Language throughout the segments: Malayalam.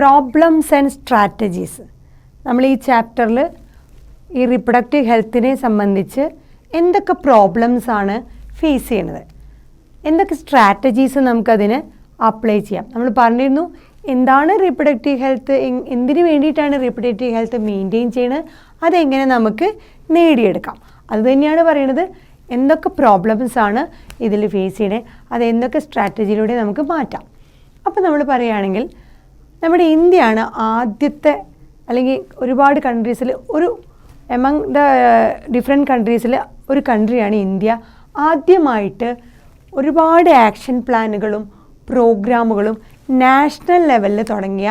Problems and strategies. നമ്മൾ ഈ ചാപ്റ്ററിൽ ഈ റീപ്രൊഡക്റ്റീവ് ഹെൽത്തിനെ സംബന്ധിച്ച് എന്തൊക്കെ പ്രോബ്ലംസാണ് ഫേസ് ചെയ്യണത്, എന്തൊക്കെ സ്ട്രാറ്റജീസ് നമുക്കതിന് അപ്ലൈ ചെയ്യാം. നമ്മൾ പറഞ്ഞിരുന്നു എന്താണ് റീപ്രൊഡക്റ്റീവ് ഹെൽത്ത്, എന്തിനു വേണ്ടിയിട്ടാണ് റീപ്രൊഡക്റ്റീവ് ഹെൽത്ത് മെയിൻറ്റെയിൻ ചെയ്യുന്നത്, അതെങ്ങനെ നമുക്ക് നേടിയെടുക്കാം. അതുതന്നെയാണ് പറയുന്നത് എന്തൊക്കെ പ്രോബ്ലംസാണ് ഇതിൽ ഫേസ് ചെയ്യണത്, അത് എന്തൊക്കെ സ്ട്രാറ്റജിയിലൂടെ നമുക്ക് മാറ്റാം. അപ്പോൾ നമ്മൾ പറയുകയാണെങ്കിൽ നമ്മുടെ ഇന്ത്യയാണ് ആദ്യത്തെ, അല്ലെങ്കിൽ ഒരുപാട് കൺട്രീസിൽ ഒരു എമംഗ് ദ ഡിഫറെൻറ്റ് കൺട്രീസിൽ ഒരു കൺട്രിയാണ് ഇന്ത്യ. ആദ്യമായിട്ട് ഒരുപാട് ആക്ഷൻ പ്ലാനുകളും പ്രോഗ്രാമുകളും നാഷണൽ ലെവലിൽ തുടങ്ങിയ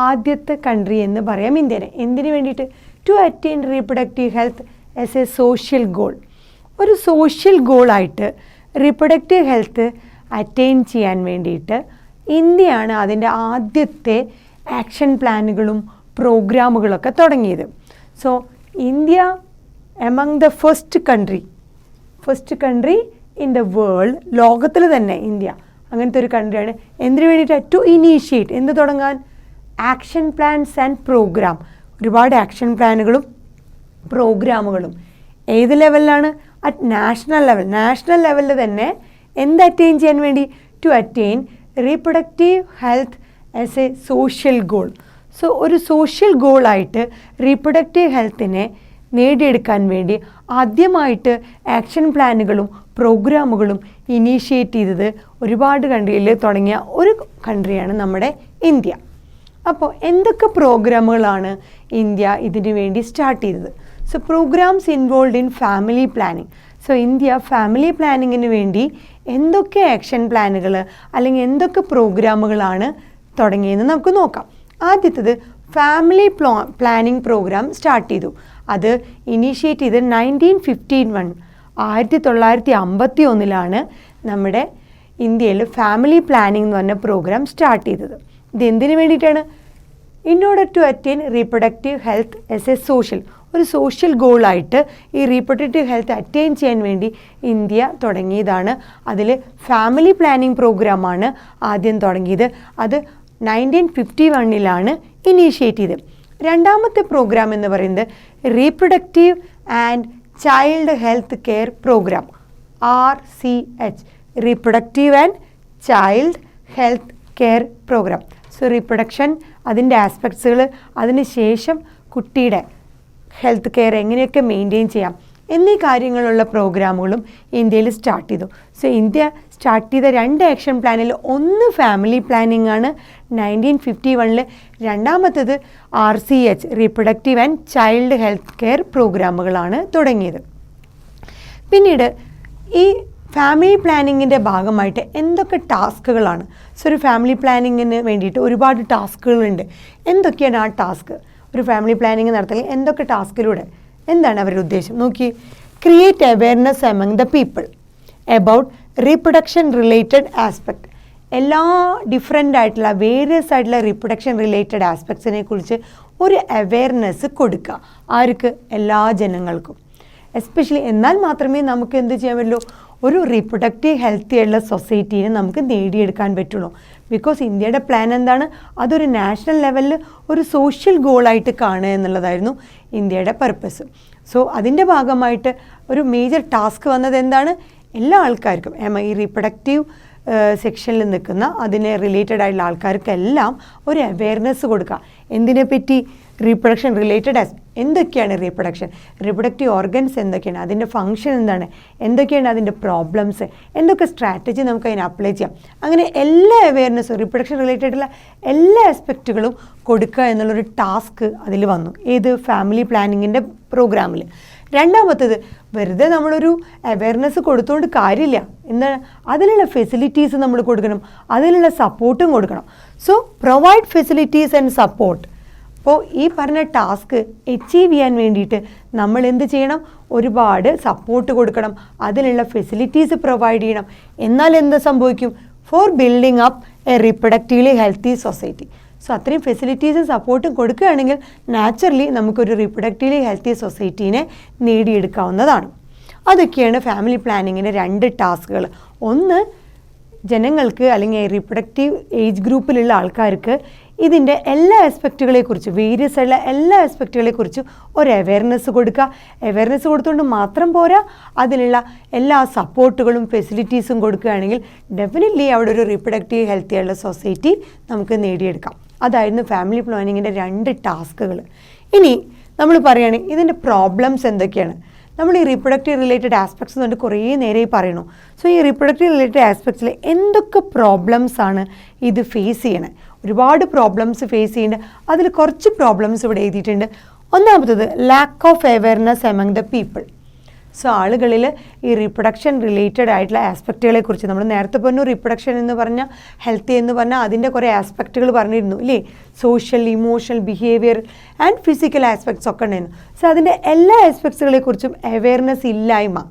ആദ്യത്തെ കൺട്രി എന്ന് പറയാം ഇന്ത്യനെ. എന്തിനു വേണ്ടിയിട്ട്? To attain reproductive health as a social goal. ഒരു സോഷ്യൽ ഗോളായിട്ട് റീപ്രൊഡക്റ്റീവ് ഹെൽത്ത് അറ്റൈൻ ചെയ്യാൻ വേണ്ടിയിട്ട് ഇന്ത്യയാണ് അതിൻ്റെ ആദ്യത്തെ ആക്ഷൻ പ്ലാനുകളും പ്രോഗ്രാമുകളൊക്കെ തുടങ്ങിയത്. So India among the first country in the world, ലോകത്തിൽ തന്നെ ഇന്ത്യ അങ്ങനത്തെ ഒരു കൺട്രിയാണ്. എന്തിനു വേണ്ടിയിട്ട്? ടു ഇനീഷ്യേറ്റ്, എന്ത് തുടങ്ങാൻ? Action plans and program. ഒരുപാട് ആക്ഷൻ പ്ലാനുകളും പ്രോഗ്രാമുകളും. ഏത് ലെവലിലാണ്? അറ്റ് നാഷണൽ ലെവലിൽ തന്നെ എന്ത് അറ്റൈൻ ചെയ്യാൻ വേണ്ടി? To attain reproductive health as a social goal. So ഒരു സോഷ്യൽ ഗോളായിട്ട് റീപ്രൊഡക്റ്റീവ് ഹെൽത്തിനെ നേടിയെടുക്കാൻ വേണ്ടി ആദ്യമായിട്ട് ആക്ഷൻ പ്ലാനുകളും പ്രോഗ്രാമുകളും ഇനീഷ്യേറ്റ് ചെയ്തത് ഒരുപാട് കൺട്രിയിൽ തുടങ്ങിയ ഒരു കൺട്രിയാണ് നമ്മുടെ ഇന്ത്യ. അപ്പോൾ എന്തൊക്കെ പ്രോഗ്രാമുകളാണ് ഇന്ത്യ ഇതിനു വേണ്ടി സ്റ്റാർട്ട് ചെയ്തത്? So programmes involve in family planning. So India family പ്ലാനിങ്ങിന് വേണ്ടി എന്തൊക്കെ ആക്ഷൻ പ്ലാനുകൾ അല്ലെങ്കിൽ എന്തൊക്കെ പ്രോഗ്രാമുകളാണ് തുടങ്ങിയതെന്ന് നമുക്ക് നോക്കാം. ആദ്യത്തേത് ഫാമിലി പ്ലാനിങ് പ്രോഗ്രാം സ്റ്റാർട്ട് ചെയ്തു. അത് ഇനീഷ്യേറ്റ് ചെയ്ത് 1951 നമ്മുടെ ഇന്ത്യയിൽ ഫാമിലി പ്ലാനിങ് എന്ന് പറഞ്ഞ പ്രോഗ്രാം സ്റ്റാർട്ട് ചെയ്തത്. ഇത് എന്തിനു വേണ്ടിയിട്ടാണ്? In order to attain reproductive health as a ഒരു സോഷ്യൽ ഗോളായിട്ട് ഈ റീപ്രൊഡക്റ്റീവ് ഹെൽത്ത് അറ്റൈൻ ചെയ്യാൻ വേണ്ടി ഇന്ത്യ തുടങ്ങിയതാണ്. അതിൽ ഫാമിലി പ്ലാനിങ് പ്രോഗ്രാമാണ് ആദ്യം തുടങ്ങിയത്. അത് 1951 ഇനീഷ്യേറ്റ് ചെയ്തത്. രണ്ടാമത്തെ പ്രോഗ്രാം എന്ന് പറയുന്നത് reproductive and child health care program, RCH, reproductive and child health care program. So reproduction, അതിൻ്റെ ആസ്പെക്ട്സുകൾ, അതിന് ശേഷം കുട്ടിയുടെ ഹെൽത്ത് കെയർ എങ്ങനെയൊക്കെ മെയിൻറ്റെയിൻ ചെയ്യാം എന്നീ കാര്യങ്ങളുള്ള പ്രോഗ്രാമുകളും ഇന്ത്യയിൽ സ്റ്റാർട്ട് ചെയ്തു. സോ ഇന്ത്യ സ്റ്റാർട്ട് ചെയ്ത 2 ആക്ഷൻ പ്ലാനിൽ ഒന്ന് ഫാമിലി പ്ലാനിങ് ആണ് 1951. രണ്ടാമത്തേത് RCH, reproductive and child health care പ്രോഗ്രാമുകളാണ് തുടങ്ങിയത്. പിന്നീട് ഈ ഫാമിലി പ്ലാനിങ്ങിൻ്റെ ഭാഗമായിട്ട് എന്തൊക്കെ ടാസ്കുകളാണ്? സോ ഒരു ഫാമിലി പ്ലാനിങ്ങിന് വേണ്ടിയിട്ട് ഒരുപാട് ടാസ്കുകളുണ്ട്. എന്തൊക്കെയാണ് ആ ടാസ്ക്? ഒരു ഫാമിലി പ്ലാനിങ് നടത്തൽ എന്തൊക്കെ ടാസ്കിലൂടെ, എന്താണ് അവരുടെ ഉദ്ദേശം? നോക്കി. Create awareness among the people about reproduction related aspect. എല്ലാ ഡിഫറെൻ്റ് ആയിട്ടുള്ള വേരിയസ് ആയിട്ടുള്ള റീപ്രൊഡക്ഷൻ റിലേറ്റഡ് ആസ്പെക്ട്സിനെ കുറിച്ച് ഒരു അവയർനെസ് കൊടുക്കുക. ആർക്ക്? എല്ലാ ജനങ്ങൾക്കും. എസ്പെഷ്യലി എന്നാൽ മാത്രമേ നമുക്ക് എന്ത് ചെയ്യാൻ പറ്റുള്ളൂ? ഒരു റീപ്രൊഡക്റ്റീവ് ഹെൽത്തി ആയിട്ടുള്ള സൊസൈറ്റീനെ നമുക്ക് നേടിയെടുക്കാൻ പറ്റുള്ളൂ. ബിക്കോസ് ഇന്ത്യയുടെ പ്ലാൻ എന്താണ്? അതൊരു നാഷണൽ ലെവലിൽ ഒരു സോഷ്യൽ ഗോളായിട്ട് കാണുക എന്നുള്ളതായിരുന്നു ഇന്ത്യയുടെ പർപ്പസ്. സോ അതിൻ്റെ ഭാഗമായിട്ട് ഒരു മേജർ ടാസ്ക് വന്നത് എന്താണ്? എല്ലാ ആൾക്കാർക്കും ഈ റീപ്രൊഡക്റ്റീവ് സെക്ഷനിൽ നിൽക്കുന്ന അതിന് റിലേറ്റഡ് ആയിട്ടുള്ള ആൾക്കാർക്കെല്ലാം ഒരു അവയർനെസ് കൊടുക്കുക. എന്തിനെപ്പറ്റി? റീപ്രൊഡക്ഷൻ റിലേറ്റഡ് എന്തൊക്കെയാണ് റീപ്രൊഡക്റ്റീവ് ഓർഗൻസ് എന്തൊക്കെയാണ്, അതിൻ്റെ ഫങ്ഷൻ എന്താണ്, എന്തൊക്കെയാണ് അതിൻ്റെ പ്രോബ്ലംസ്, എന്തൊക്കെ സ്ട്രാറ്റജി നമുക്ക് അതിന് അപ്ലൈ ചെയ്യാം. അങ്ങനെ എല്ലാ അവയർനെസ്സും റീപ്രൊഡക്ഷൻ റിലേറ്റഡുള്ള എല്ലാ ആസ്പെക്റ്റുകളും കൊടുക്കുക എന്നുള്ളൊരു ടാസ്ക് അതിൽ വന്നു. ഏത്? ഫാമിലി പ്ലാനിങ്ങിൻ്റെ പ്രോഗ്രാമിൽ. രണ്ടാമത്തേത്, വെറുതെ നമ്മളൊരു അവയർനെസ് കൊടുത്തുകൊണ്ട് കാര്യമില്ല. എന്താണ്? അതിനുള്ള ഫെസിലിറ്റീസ് നമ്മൾ കൊടുക്കണം, അതിനുള്ള സപ്പോർട്ടും കൊടുക്കണം. So provide facilities and support. അപ്പോൾ ഈ പറഞ്ഞ ടാസ്ക് അച്ചീവ് ചെയ്യാൻ വേണ്ടിയിട്ട് നമ്മൾ എന്ത് ചെയ്യണം? ഒരുപാട് സപ്പോർട്ട് കൊടുക്കണം, അതിനുള്ള ഫെസിലിറ്റീസ് പ്രൊവൈഡ് ചെയ്യണം. എന്നാൽ എന്ത് സംഭവിക്കും? For building up a reproductively healthy society. So അത്രയും ഫെസിലിറ്റീസും സപ്പോർട്ടും കൊടുക്കുകയാണെങ്കിൽ നാച്ചുറലി നമുക്കൊരു റീപ്രൊഡക്റ്റീവ്ലി ഹെൽത്തി സൊസൈറ്റീനെ നേടിയെടുക്കാവുന്നതാണ്. അതൊക്കെയാണ് ഫാമിലി പ്ലാനിങ്ങിൻ്റെ 2 ടാസ്കുകൾ. ഒന്ന് ജനങ്ങൾക്ക് അല്ലെങ്കിൽ റീപ്രൊഡക്റ്റീവ് ഏജ് ഗ്രൂപ്പിലുള്ള ആൾക്കാർക്ക് ഇതിൻ്റെ എല്ലാ ആസ്പെക്റ്റുകളെക്കുറിച്ചും വേരിയസ് ആയിട്ടുള്ള എല്ലാ ആസ്പെക്റ്റുകളെക്കുറിച്ചും ഒരു അവയർനെസ് കൊടുക്കുക. അവയർനെസ് കൊടുത്തുകൊണ്ട് മാത്രം പോരാ, അതിലുള്ള എല്ലാ സപ്പോർട്ടുകളും ഫെസിലിറ്റീസും കൊടുക്കുകയാണെങ്കിൽ ഡെഫിനറ്റ്ലി അവിടെ ഒരു റീപ്രൊഡക്റ്റീവ് ഹെൽത്തി ആയിട്ടുള്ള സൊസൈറ്റി നമുക്ക് നേടിയെടുക്കാം. അതായിരുന്നു ഫാമിലി പ്ലാനിങ്ങിൻ്റെ 2 ടാസ്കുകൾ. ഇനി നമ്മൾ പറയുകയാണെങ്കിൽ ഇതിൻ്റെ പ്രോബ്ലംസ് എന്തൊക്കെയാണ്? നമ്മൾ ഈ റീപ്രൊഡക്റ്റീവ് റിലേറ്റഡ് ആസ്പെക്ട്സ് കൊണ്ട് കുറേ നേരമായി പറയണു. സോ ഈ റീപ്രൊഡക്റ്റീവ് റിലേറ്റഡ് ആസ്പെക്ട്സിൽ എന്തൊക്കെ പ്രോബ്ലംസ് ആണ് ഇത് ഫേസ് ചെയ്യണേ? ഒരുപാട് പ്രോബ്ലംസ് ഫേസ് ചെയ്യുന്നുണ്ട്. അതിൽ കുറച്ച് പ്രോബ്ലംസ് ഇവിടെ എഴുതിയിട്ടുണ്ട്. ഒന്നാമത്തത് lakh of awareness among the people. So ആളുകളിൽ ഈ റീപ്രൊഡക്ഷൻ റിലേറ്റഡ് ആയിട്ടുള്ള ആസ്പെക്റ്റുകളെക്കുറിച്ച് നമ്മൾ നേരത്തെ പറഞ്ഞു, റീപ്രൊഡക്ഷൻ എന്ന് പറഞ്ഞാൽ ഹെൽത്തി എന്ന് പറഞ്ഞാൽ അതിൻ്റെ കുറേ ആസ്പെക്റ്റുകൾ പറഞ്ഞിരുന്നു ഇല്ലേ? Social, emotional, behaviour and physical aspects ഒക്കെ ഉണ്ടായിരുന്നു. സോ അതിൻ്റെ എല്ലാ ആസ്പെക്ട്സുകളെക്കുറിച്ചും അവയർനെസ് ഇല്ലായ്മ,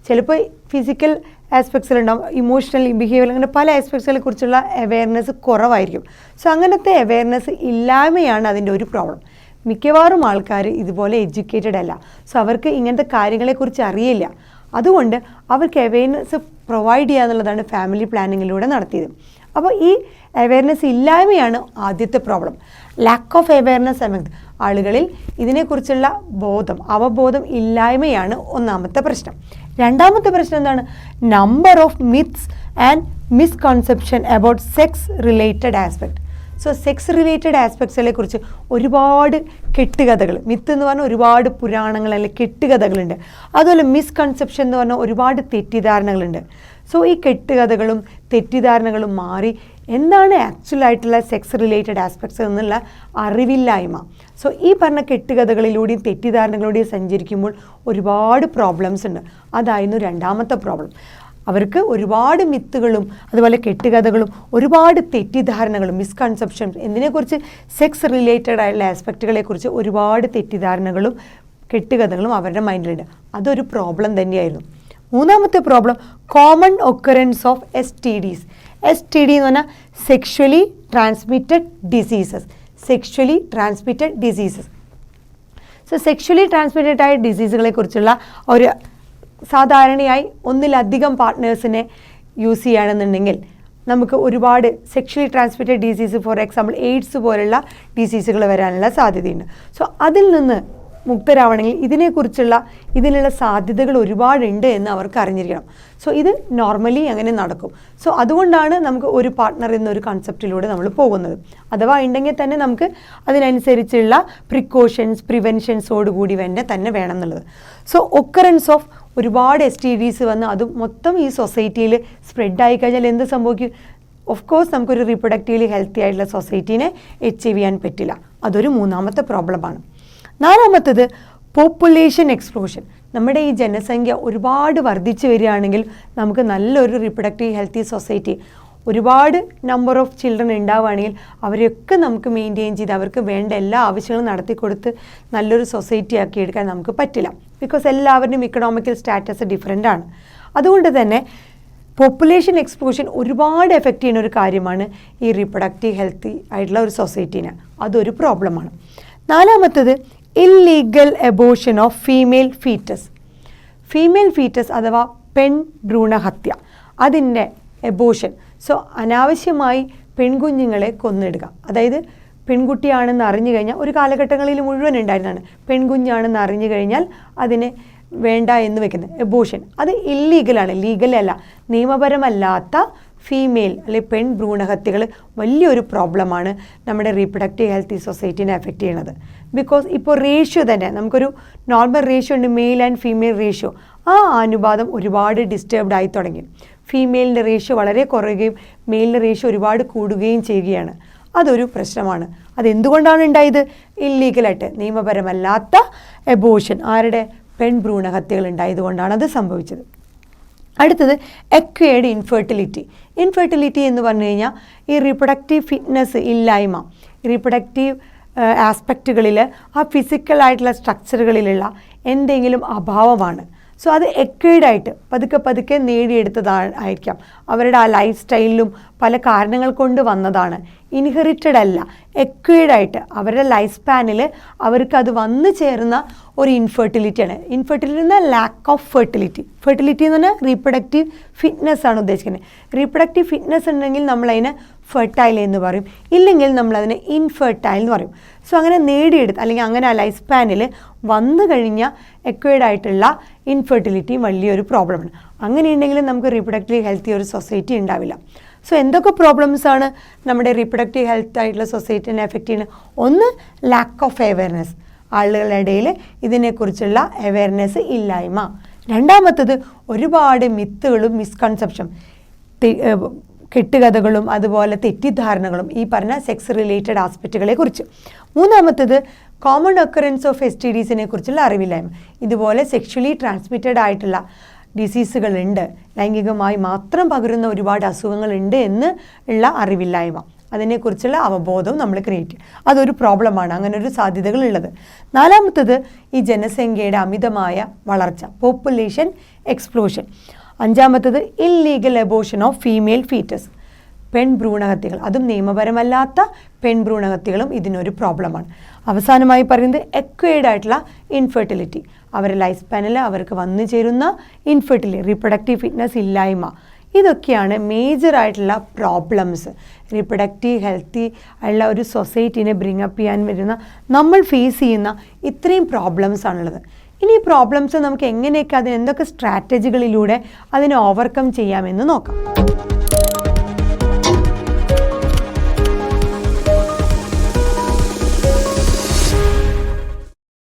ചിലപ്പോൾ ഫിസിക്കൽ ആസ്പെക്ട്സിലുണ്ടാവും, ഇമോഷണൽ, ബിഹേവിയർ, അങ്ങനെ പല ആസ്പെക്ട്സുകളെ കുറിച്ചുള്ള അവയർനെസ് കുറവായിരിക്കും. സോ അങ്ങനത്തെ അവയർനെസ് ഇല്ലായ്മയാണ് അതിൻ്റെ ഒരു പ്രോബ്ലം. മിക്കവാറും ആൾക്കാർ ഇതുപോലെ എഡ്യൂക്കേറ്റഡ് അല്ല. സോ അവർക്ക് ഇങ്ങനത്തെ കാര്യങ്ങളെക്കുറിച്ച് അറിയില്ല. അതുകൊണ്ട് അവർക്ക് അവയർനെസ് പ്രൊവൈഡ് ചെയ്യുക എന്നുള്ളതാണ് ഫാമിലി പ്ലാനിങ്ങിലൂടെ നടത്തിയത്. അപ്പോൾ ഈ അവയർനെസ് ഇല്ലായ്മയാണ് ആദ്യത്തെ problem. Lack of awareness among ആളുകളിൽ ഇതിനെക്കുറിച്ചുള്ള അവബോധം ഇല്ലായ്മയാണ് ഒന്നാമത്തെ പ്രശ്നം. രണ്ടാമത്തെ പ്രശ്നം എന്താണ്? Number of myths and misconception about sex related aspect. So sex related ആസ്പെക്ട്സിനെ കുറിച്ച് ഒരുപാട് കെട്ടുകഥകൾ, മിത്ത് എന്ന് പറഞ്ഞാൽ ഒരുപാട് പുരാണങ്ങൾ അല്ലെങ്കിൽ കെട്ടുകഥകളുണ്ട്. അതുപോലെ മിസ്കൺസെപ്ഷൻ എന്ന് പറഞ്ഞാൽ ഒരുപാട് തെറ്റിദ്ധാരണകളുണ്ട്. സോ ഈ കെട്ടുകഥകളും തെറ്റിദ്ധാരണകളും മാറി എന്താണ് ആക്ച്വലായിട്ടുള്ള സെക്സ് റിലേറ്റഡ് ആസ്പെക്ട്സ് എന്നുള്ള അറിവില്ലായ്മ. സോ ഈ പറഞ്ഞ കെട്ടുകഥകളിലൂടെയും തെറ്റിദ്ധാരണകളിലൂടെയും സഞ്ചരിക്കുമ്പോൾ ഒരുപാട് പ്രോബ്ലംസ് ഉണ്ട്. അതായിരുന്നു രണ്ടാമത്തെ പ്രോബ്ലം. അവർക്ക് ഒരുപാട് മിത്തുകളും അതുപോലെ കെട്ടുകഥകളും ഒരുപാട് തെറ്റിദ്ധാരണകളും മിസ്കൺസെപ്ഷൻസ് എന്തിനെക്കുറിച്ച് സെക്സ് റിലേറ്റഡ് ആയിട്ടുള്ള ആസ്പെക്റ്റുകളെക്കുറിച്ച് ഒരുപാട് തെറ്റിദ്ധാരണകളും കെട്ടുകഥകളും അവരുടെ മൈൻഡിലുണ്ട്. അതൊരു പ്രോബ്ലം തന്നെയായിരുന്നു. മൂന്നാമത്തെ problem common occurrence of STDs. STD എന്ന് പറഞ്ഞാൽ sexually transmitted diseases. So sexually transmitted ആയ ഡിസീസുകളെ കുറിച്ചുള്ള ഒരു സാധാരണയായി ഒന്നിലധികം പാർട്ട്നേഴ്സിനെ യൂസ് ചെയ്യുകയാണെന്നുണ്ടെങ്കിൽ നമുക്ക് ഒരുപാട് sexually transmitted disease, for example AIDS പോലുള്ള ഡിസീസുകൾ വരാനുള്ള സാധ്യതയുണ്ട്. സോ അതിൽ നിന്ന് മുക്തരാവണമെങ്കിൽ ഇതിനുള്ള സാധ്യതകൾ ഒരുപാടുണ്ട് എന്ന് അവർക്ക് അറിഞ്ഞിരിക്കണം. സോ ഇത് നോർമലി അങ്ങനെ നടക്കും. സോ അതുകൊണ്ടാണ് നമുക്ക് ഒരു പാർട്ട്ണർ എന്നൊരു കൺസെപ്റ്റിലൂടെ നമ്മൾ പോകുന്നത്. അഥവാ ഉണ്ടെങ്കിൽ തന്നെ നമുക്ക് അതിനനുസരിച്ചുള്ള പ്രിവെൻഷൻസോടുകൂടി തന്നെ വേണം എന്നുള്ളത്. സോ ഒക്കറൻസ് ഓഫ് ഒരുപാട് STDs വന്ന് അത് മൊത്തം ഈ സൊസൈറ്റിയിൽ സ്പ്രെഡായി കഴിഞ്ഞാൽ എന്ത് സംഭവിക്കും? ഓഫ് കോഴ്സ് നമുക്കൊരു റീപ്രൊഡക്റ്റീവ്ലി ഹെൽത്തി ആയിട്ടുള്ള സൊസൈറ്റീനെ അച്ചീവ് ചെയ്യാൻ പറ്റില്ല. അതൊരു മൂന്നാമത്തെ പ്രോബ്ലമാണ്. നാലാമത്തത് പോപ്പുലേഷൻ എക്സ്പ്ലോഷൻ. നമ്മുടെ ഈ ജനസംഖ്യ ഒരുപാട് വർദ്ധിച്ചു വരികയാണെങ്കിൽ നമുക്ക് നല്ലൊരു റീപ്രൊഡക്റ്റീവ് ഹെൽത്തി സൊസൈറ്റി, ഒരുപാട് നമ്പർ ഓഫ് ചിൽഡ്രൻ ഉണ്ടാവുകയാണെങ്കിൽ അവരെയൊക്കെ നമുക്ക് മെയിൻറ്റെയിൻ ചെയ്ത് അവർക്ക് വേണ്ട എല്ലാ ആവശ്യങ്ങളും നടത്തിക്കൊടുത്ത് നല്ലൊരു സൊസൈറ്റി ആക്കി എടുക്കാൻ നമുക്ക് പറ്റില്ല. ബിക്കോസ് എല്ലാവരുടെയും ഇക്കണോമിക്കൽ സ്റ്റാറ്റസ് ഡിഫറെൻ്റ് ആണ്. അതുകൊണ്ട് തന്നെ പോപ്പുലേഷൻ എക്സ്പ്ലോഷൻ ഒരുപാട് എഫക്റ്റ് ചെയ്യുന്ന ഒരു കാര്യമാണ് ഈ റീപ്രൊഡക്റ്റീവ് ഹെൽത്തി ആയിട്ടുള്ള ഒരു സൊസൈറ്റീനെ. അതൊരു പ്രോബ്ലമാണ്. നാലാമത്തത് illegal abortion of female foetus അഥവാ പെൺ ഭ്രൂണഹത്യ, അതിൻ്റെ എബോർഷൻ. സോ അനാവശ്യമായി പെൺകുഞ്ഞുങ്ങളെ കൊന്നിടുക. അതായത് പെൺകുട്ടിയാണെന്ന് അറിഞ്ഞു കഴിഞ്ഞാൽ ഒരു കാലഘട്ടങ്ങളിൽ മുഴുവൻ ഉണ്ടായിരുന്നതാണ്, പെൺകുഞ്ഞാണെന്ന് അറിഞ്ഞു കഴിഞ്ഞാൽ അതിനെ വേണ്ട എന്ന് വെക്കുന്നത് എബോർഷൻ. അത് ഇല്ലീഗലാണ്, ലീഗലല്ല, നിയമപരമല്ലാത്ത ഫീമെയിൽ അല്ലെങ്കിൽ പെൺ ഭ്രൂണഹത്യകൾ വലിയൊരു പ്രോബ്ലമാണ് നമ്മുടെ റീപ്രൊഡക്റ്റീവ് ഹെൽത്തി സൊസൈറ്റീനെ എഫക്റ്റ് ചെയ്യുന്നത്. ബിക്കോസ് ഇപ്പോൾ റേഷ്യോ തന്നെ നമുക്കൊരു നോർമൽ റേഷ്യോ ഉണ്ട്, മെയിൽ ആൻഡ് ഫീമെയിൽ റേഷ്യോ. ആ അനുപാതം ഒരുപാട് ഡിസ്റ്റർബ്ഡ് ആയി തുടങ്ങി. ഫീമെയിലിൻ്റെ റേഷ്യോ വളരെ കുറയുകയും മെയിലിൻ്റെ റേഷ്യോ ഒരുപാട് കൂടുകയും ചെയ്യുകയാണ്. അതൊരു പ്രശ്നമാണ്. അതെന്തുകൊണ്ടാണ് ഉണ്ടായത്? ഇല്ലീഗലായിട്ട്, നിയമപരമല്ലാത്ത എബോർഷൻ, ആരുടെ? പെൺ ഭ്രൂണഹത്യകൾ ഉണ്ടായതുകൊണ്ടാണ് അത് സംഭവിച്ചത്. അടുത്തത് അക്വയർഡ് ഇൻഫെർട്ടിലിറ്റി എന്ന് പറഞ്ഞു കഴിഞ്ഞാൽ ഈ റീപ്രൊഡക്റ്റീവ് ഫിറ്റ്നസ് ഇല്ലായ്മ, റീപ്രൊഡക്റ്റീവ് ആസ്പെക്റ്റുകളിൽ ആ ഫിസിക്കലായിട്ടുള്ള സ്ട്രക്ചറുകളിലുള്ള എന്തെങ്കിലും അഭാവമാണ്. സോ അത് എക്വയർഡായിട്ട് പതുക്കെ നേടിയെടുത്തതായിരിക്കാം. അവരുടെ ആ ലൈഫ് സ്റ്റൈലിലും പല കാരണങ്ങൾ കൊണ്ട് വന്നതാണ്. ഇൻഹെറിറ്റഡ് അല്ല, എക്വയർഡായിട്ട് അവരുടെ ലൈഫ് സ്പാനിൽ അവർക്ക് അത് വന്നു ചേർന്ന ഒരു ഇൻഫെർട്ടിലിറ്റിയാണ്. ഇൻഫെർട്ടിലിറ്റി എന്നാൽ ലാക്ക് ഓഫ് ഫെർട്ടിലിറ്റി. ഫെർട്ടിലിറ്റി എന്ന് പറഞ്ഞാൽ റീപ്രൊഡക്റ്റീവ് ഫിറ്റ്നസ് ആണ് ഉദ്ദേശിക്കുന്നത്. റീപ്രൊഡക്റ്റീവ് ഫിറ്റ്നസ് ഉണ്ടെങ്കിൽ നമ്മളതിനെ ഫെർട്ടൈൽ എന്ന് പറയും, ഇല്ലെങ്കിൽ നമ്മളതിനെ ഇൻഫെർട്ടൈൽ എന്ന് പറയും. സോ അങ്ങനെ നേടിയെടുത്ത് അല്ലെങ്കിൽ അങ്ങനെ ആ ലൈഫ് സ്പാനിൽ വന്നു കഴിഞ്ഞ എക്വയർഡായിട്ടുള്ള ഇൻഫെർട്ടിലിറ്റി വലിയൊരു പ്രോബ്ലമാണ്. അങ്ങനെയുണ്ടെങ്കിൽ നമുക്ക് റീപ്രൊഡക്റ്റീവ് ഹെൽത്തി ഒരു സൊസൈറ്റി ഉണ്ടാവില്ല. സോ എന്തൊക്കെ പ്രോബ്ലംസാണ് നമ്മുടെ റീപ്രൊഡക്റ്റീവ് ഹെൽത്ത് ആയിട്ടുള്ള സൊസൈറ്റിനെ എഫക്റ്റ് ചെയ്യുന്നത്? ഒന്ന്, ലാക്ക് ഓഫ് അവയർനെസ്, ആളുകളുടെ ഇടയിൽ ഇതിനെക്കുറിച്ചുള്ള അവയർനെസ് ഇല്ലായ്മ. രണ്ടാമത്തത്, ഒരുപാട് മിത്തുകളും മിസ്കൺസെപ്ഷൻ, കെട്ടുകഥകളും അതുപോലെ തെറ്റിദ്ധാരണകളും ഈ പറഞ്ഞ സെക്സ് റിലേറ്റഡ് ആസ്പെക്റ്റുകളെ കുറിച്ച്. മൂന്നാമത്തത്, കോമൺ ഒക്കറൻസ് ഓഫ് STDസിനെ കുറിച്ചുള്ള അറിവില്ലായ്മ. ഇതുപോലെ സെക്ഷലി ട്രാൻസ്മിറ്റഡ് ആയിട്ടുള്ള ഡിസീസുകളുണ്ട്, ലൈംഗികമായി മാത്രം പകരുന്ന ഒരുപാട് അസുഖങ്ങളുണ്ട് എന്ന് ഉള്ള അറിവില്ലായ്മ, അതിനെക്കുറിച്ചുള്ള അവബോധവും നമ്മൾ ക്രിയേറ്റ് ചെയ്യും. അതൊരു പ്രോബ്ലമാണ്, അങ്ങനെ ഒരു സാധ്യതകളുള്ളത്. നാലാമത്തത്, ഈ ജനസംഖ്യയുടെ അമിതമായ വളർച്ച, പോപ്പുലേഷൻ എക്സ്പ്ലോഷൻ. അഞ്ചാമത്തത്, illegal abortion of female foetus, പെൺഭ്രൂണഹത്യകൾ, അതും നിയമപരമല്ലാത്ത പെൺഭ്രൂണഹത്യകളും ഇതിനൊരു പ്രോബ്ലമാണ്. അവസാനമായി പറയുന്നത് എക്വയർഡ് ആയിട്ടുള്ള ഇൻഫെർട്ടിലിറ്റി, അവരുടെ ലൈഫ് സ്പാനിൽ അവർക്ക് വന്നു ചേരുന്ന ഇൻഫെർട്ടിലിറ്റി, റീപ്രൊഡക്റ്റീവ് ഫിറ്റ്നസ് ഇല്ലായ്മ. ഇതൊക്കെയാണ് മേജറായിട്ടുള്ള പ്രോബ്ലംസ്. റീപ്രൊഡക്റ്റീവ് ഹെൽത്തി ഉള്ള ഒരു സൊസൈറ്റീനെ ബ്രിങ്ങപ്പ് ചെയ്യാൻ വരുന്ന നമ്മൾ ഫേസ് ചെയ്യുന്ന ഇത്രയും പ്രോബ്ലംസ് ആണുള്ളത്. ഇനി ഈ പ്രോബ്ലംസ് നമുക്ക് എങ്ങനെയൊക്കെ എന്തൊക്കെ സ്ട്രാറ്റജികളിലൂടെ അതിനെ ഓവർകം ചെയ്യാമെന്ന് നോക്കാം.